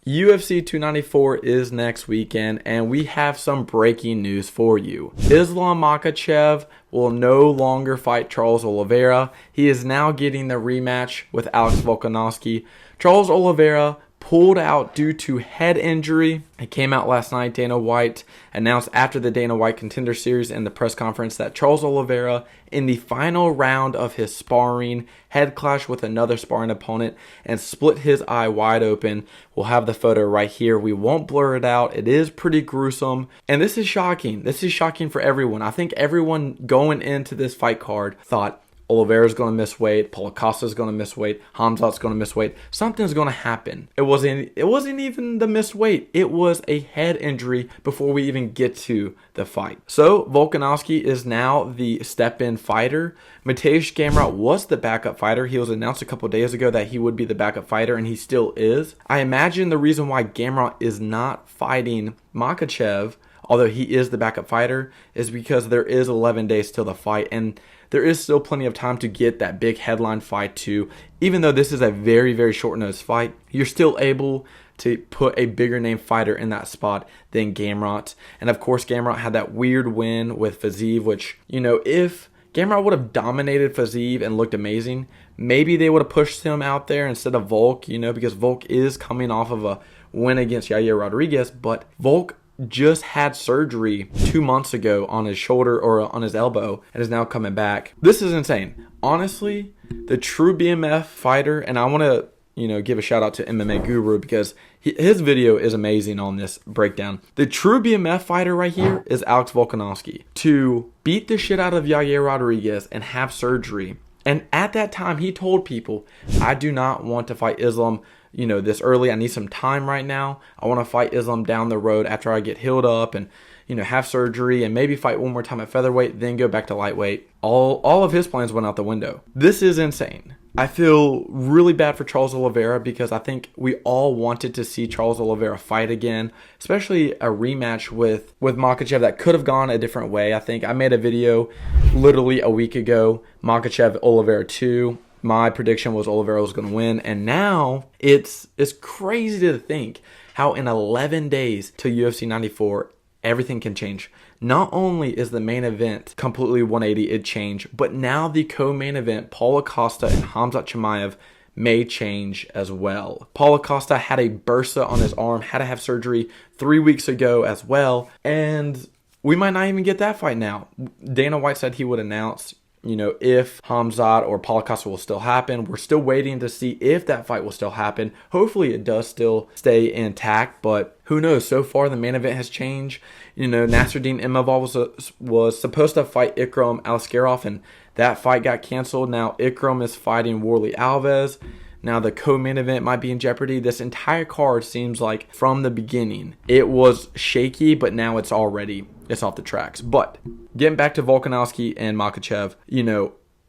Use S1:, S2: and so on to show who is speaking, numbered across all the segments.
S1: UFC 294 is next weekend, and we have some breaking news for you. Islam Makhachev will no longer fight Charles Olivera. He is now getting the rematch with Alex Volkanovski. Charles Olivera pulled out due to head injury. It came out last night. Dana White announced after the Dana White Contender Series and the press conference that Charles Olivera, in the final round of his sparring, head clash with another sparring opponent and split his eye wide open. We'll have the photo right here. We won't blur it out. It is pretty gruesome. And this is shocking. This is shocking for everyone. I think everyone going into this fight card thought, Olivera's going to miss weight. Paulo Costa's going to miss weight. Khamzat's going to miss weight. Something's going to happen. It wasn't even the missed weight. It was a head injury before we even get to the fight. So Volkanovski is now the step-in fighter. Mateusz Gamrot was the backup fighter. He was announced a couple days ago that he would be the backup fighter, and he still is. I imagine the reason why Gamrot is not fighting Makhachev, although he is the backup fighter, is because there is 11 days till the fight, and there is still plenty of time to get that big headline fight too. Even though this is a very, very short notice fight, you're still able to put a bigger name fighter in that spot than Gamrot. And of course, Gamrot had that weird win with Fiziev, which, if Gamrot would have dominated Fiziev and looked amazing, maybe they would have pushed him out there instead of Volk, because Volk is coming off of a win against Yair Rodriguez, but Volk just had surgery 2 months ago on his shoulder or on his elbow and is now coming back. This is insane. Honestly, the true BMF fighter, and I want to give a shout out to MMA Guru because his video is amazing on this breakdown. The true BMF fighter right here is Alex Volkanovski. To beat the shit out of Yair Rodriguez and have surgery. And at that time, he told people, I do not want to fight Islam this early. I need some time right now. I want to fight Islam down the road after I get healed up and, have surgery and maybe fight one more time at featherweight, then go back to lightweight. All of his plans went out the window. This is insane. I feel really bad for Charles Olivera because I think we all wanted to see Charles Olivera fight again, especially a rematch with Makhachev that could have gone a different way. I think I made a video literally a week ago, Makhachev Olivera 2. My prediction was Olivera was going to win, and now it's crazy to think how in 11 days to UFC 94, everything can change. Not only is the main event completely 180, it changed, but now the co-main event, Paulo Costa and Khamzat Chimaev, may change as well. Paulo Costa had a bursa on his arm, had to have surgery 3 weeks ago as well, and we might not even get that fight now. Dana White said he would announce if Khamzat or Paulo Costa will still happen. We're still waiting to see if that fight will still happen. Hopefully it does still stay intact, but who knows? So far the main event has changed. Nasruddin Imavov was supposed to fight Ikram Aliskerov, and that fight got canceled. Now Ikram is fighting Warley Alves. Now the co-main event might be in jeopardy. This entire card seems like from the beginning it was shaky, but now it's off the tracks. But getting back to Volkanovski and Makhachev,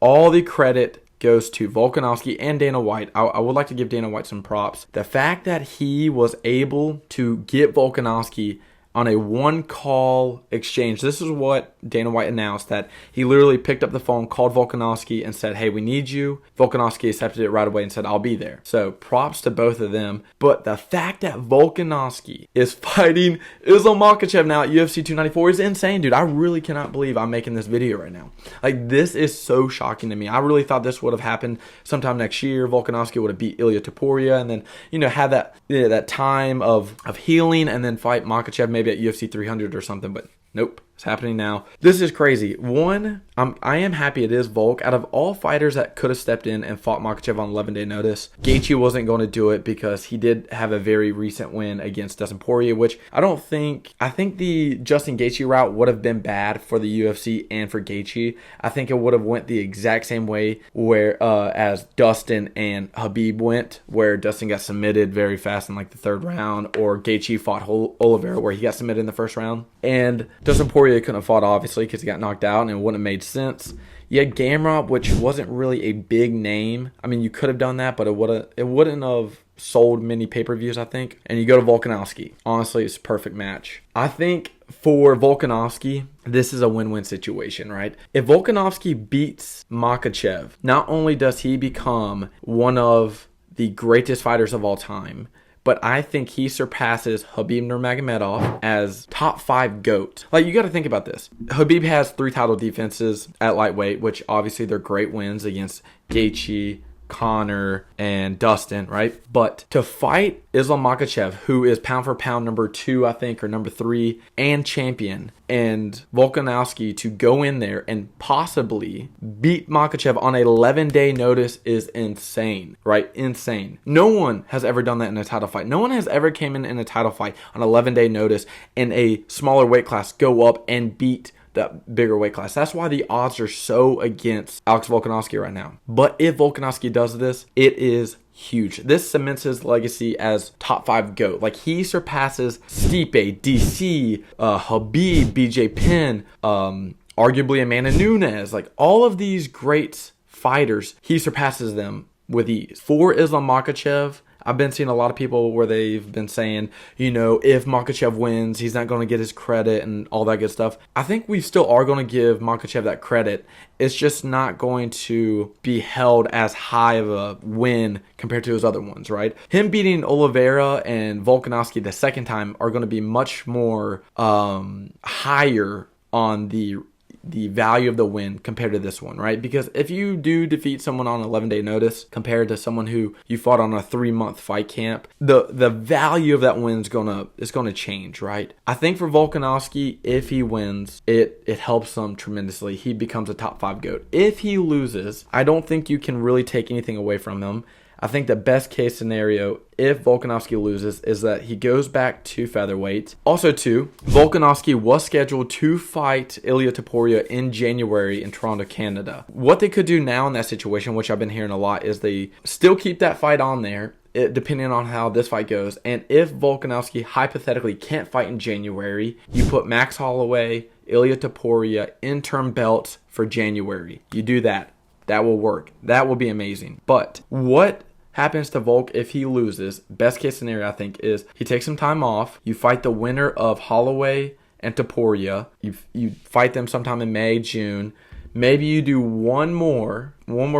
S1: all the credit goes to Volkanovski and Dana White. I would like to give Dana White some props. The fact that he was able to get Volkanovski on a one-call exchange. This is what Dana White announced, that he literally picked up the phone, called Volkanovski, and said, hey, we need you. Volkanovski accepted it right away and said, I'll be there. So props to both of them. But the fact that Volkanovski is fighting Islam Makhachev now at UFC 294 is insane, dude. I really cannot believe I'm making this video right now. This is so shocking to me. I really thought this would have happened sometime next year. Volkanovski would have beat Ilia Topuria and then, have that time of healing and then fight Makhachev maybe at UFC 300 or something, but nope. It's happening now. This is crazy. I am happy it is Volk. Out of all fighters that could have stepped in and fought Makhachev on 11-day notice, Gaethje wasn't going to do it because he did have a very recent win against Dustin Poirier, which I think the Justin Gaethje route would have been bad for the UFC and for Gaethje. I think it would have went the exact same way as Dustin and Khabib went, where Dustin got submitted very fast in the third round, or Gaethje fought Olivera where he got submitted in the first round. And Dustin Poirier couldn't have fought, obviously, because he got knocked out and it wouldn't have made sense. You had Gamrot, which wasn't really a big name. I mean, you could have done that, but it wouldn't have sold many pay-per-views, I think. And you go to Volkanovski. Honestly, it's a perfect match. I think for Volkanovski, this is a win-win situation, right? If Volkanovski beats Makhachev, not only does he become one of the greatest fighters of all time, but I think he surpasses Khabib Nurmagomedov as top 5 GOAT. Like, you got to think about this. Khabib has 3 title defenses at lightweight, which obviously they're great wins against Gaethje, Conor, and Dustin, right? But to fight Islam Makhachev, who is pound for pound number 2, I think, or number 3, and champion, and Volkanovski to go in there and possibly beat Makhachev on an 11-day notice is insane, right? Insane. No one has ever done that in a title fight. No one has ever came in a title fight on 11-day notice in a smaller weight class, go up and beat that bigger weight class. That's why the odds are so against Alex Volkanovski right now. But if Volkanovski does this, it is huge. This cements his legacy as top 5 GOAT. Like, he surpasses Stipe, DC, Khabib, BJ Penn, arguably Amanda Nunes. Like, all of these great fighters, he surpasses them with ease. For Islam Makhachev, I've been seeing a lot of people where they've been saying, if Makhachev wins, he's not going to get his credit and all that good stuff. I think we still are going to give Makhachev that credit. It's just not going to be held as high of a win compared to his other ones, right? Him beating Olivera and Volkanovski the second time are going to be much more higher on the value of the win compared to this one, right? Because if you do defeat someone on 11-day notice compared to someone who you fought on a 3-month fight camp, the value of that win is gonna change, right? I think for Volkanovski, if he wins, it helps him tremendously. He becomes a top 5 GOAT. If he loses, I don't think you can really take anything away from him. I think the best case scenario, if Volkanovski loses, is that he goes back to featherweight. Also, too, Volkanovski was scheduled to fight Ilia Topuria in January in Toronto, Canada. What they could do now in that situation, which I've been hearing a lot, is they still keep that fight on there, depending on how this fight goes. And if Volkanovski hypothetically can't fight in January, you put Max Holloway, Ilia Topuria, interim belts for January. You do that. That will work. That will be amazing. But what happens to Volk if he loses? Best case scenario, I think, is he takes some time off. You fight the winner of Holloway and Topuria. You fight them sometime in May, June. Maybe you do one more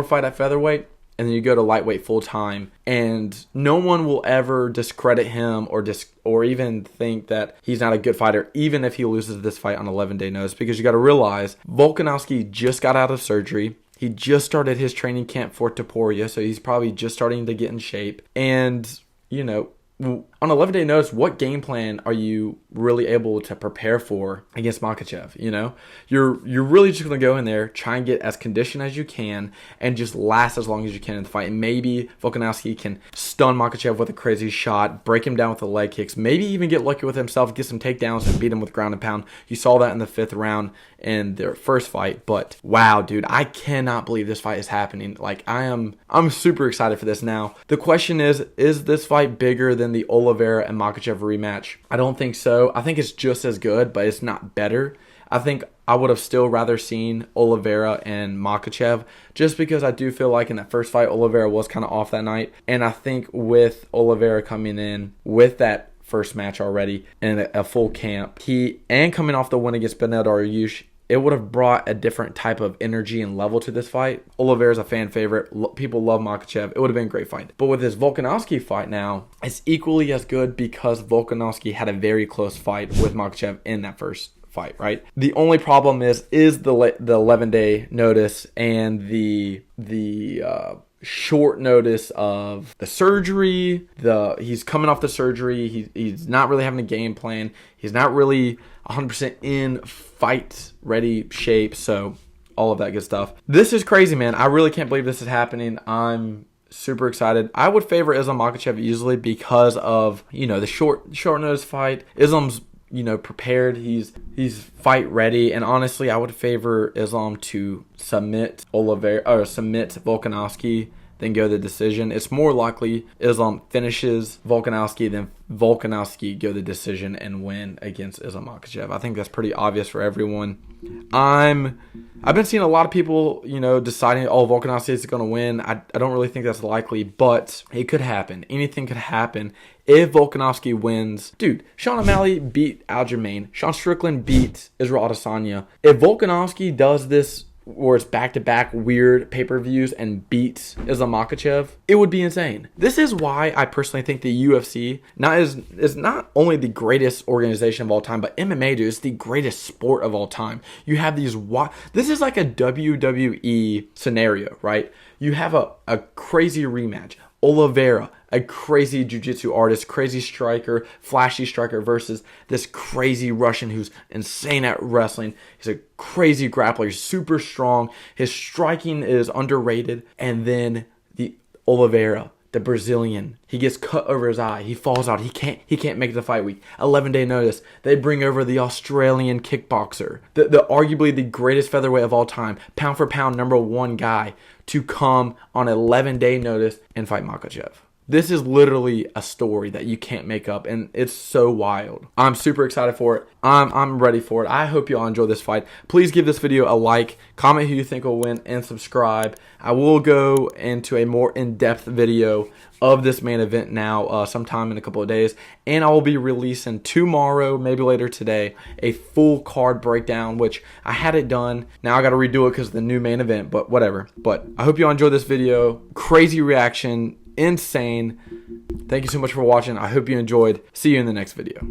S1: fight at featherweight, and then you go to lightweight full time. And no one will ever discredit him or even think that he's not a good fighter, even if he loses this fight on 11-day notice. Because you got to realize Volkanovski just got out of surgery. He just started his training camp for Topuria, so he's probably just starting to get in shape. And, on 11-day notice, what game plan are you really able to prepare for against Makhachev? You're really just going to go in there, try and get as conditioned as you can, and just last as long as you can in the fight. And maybe Volkanovski can stun Makhachev with a crazy shot, break him down with the leg kicks, maybe even get lucky with himself, get some takedowns, and beat him with ground and pound. You saw that in the 5th round in their first fight. But wow, dude, I cannot believe this fight is happening. Like, I'm super excited for this now. The question is this fight bigger than the Olivera and Makhachev rematch? I don't think so. I think it's just as good, but it's not better. I think I would have still rather seen Olivera and Makhachev, just because I do feel like in that first fight, Olivera was kind of off that night. And I think with Olivera coming in with that first match already and a full camp, coming off the win against Beneil Dariush, it would have brought a different type of energy and level to this fight. Olivera is a fan favorite. People love Makhachev. It would have been a great fight. But with this Volkanovski fight now, it's equally as good because Volkanovski had a very close fight with Makhachev in that first fight, right? The only problem is the 11-day notice and the short notice of the surgery. He's coming off the surgery. He's not really having a game plan. He's not really 100% in fight ready shape. So all of that good stuff. This is crazy, man. I really can't believe this is happening. I'm super excited. I would favor Islam Makhachev easily because of, the short notice fight. Islam's, prepared. He's fight ready. And honestly, I would favor Islam to submit Volkanovski than go the decision. It's more likely Islam finishes Volkanovski than Volkanovski go the decision and win against Islam Makhachev. I think that's pretty obvious for everyone. I've been seeing a lot of people, deciding, Volkanovski is going to win. I don't really think that's likely, but it could happen. Anything could happen if Volkanovski wins. Dude, Sean O'Malley beat Aljamain. Sean Strickland beat Israel Adesanya. If Volkanovski does this where it's back-to-back weird pay-per-views and beats Islam Makhachev, it would be insane. This is why I personally think the UFC is not only the greatest organization of all time, but MMA, dude, is the greatest sport of all time. You have these, this is like a WWE scenario, right? You have a crazy rematch. Olivera, a crazy jiu-jitsu artist, crazy striker, flashy striker versus this crazy Russian who's insane at wrestling. He's a crazy grappler, he's super strong. His striking is underrated. And then the Olivera, the Brazilian, he gets cut over his eye. He falls out. He can't make the fight week. 11-day notice. They bring over the Australian kickboxer, the arguably the greatest featherweight of all time, pound for pound #1 guy, to come on 11-day notice and fight Makhachev. This is literally a story that you can't make up, and it's so wild. I'm super excited for it. I'm ready for it. I hope y'all enjoy this fight. Please give this video a like, comment who you think will win, and subscribe. I will go into a more in-depth video of this main event now sometime in a couple of days, and I will be releasing tomorrow, maybe later today, a full card breakdown, which I had it done. Now I got to redo it because of the new main event, but whatever. But I hope you all enjoyed this video. Crazy reaction. Insane. Thank you so much for watching. I hope you enjoyed. See you in the next video.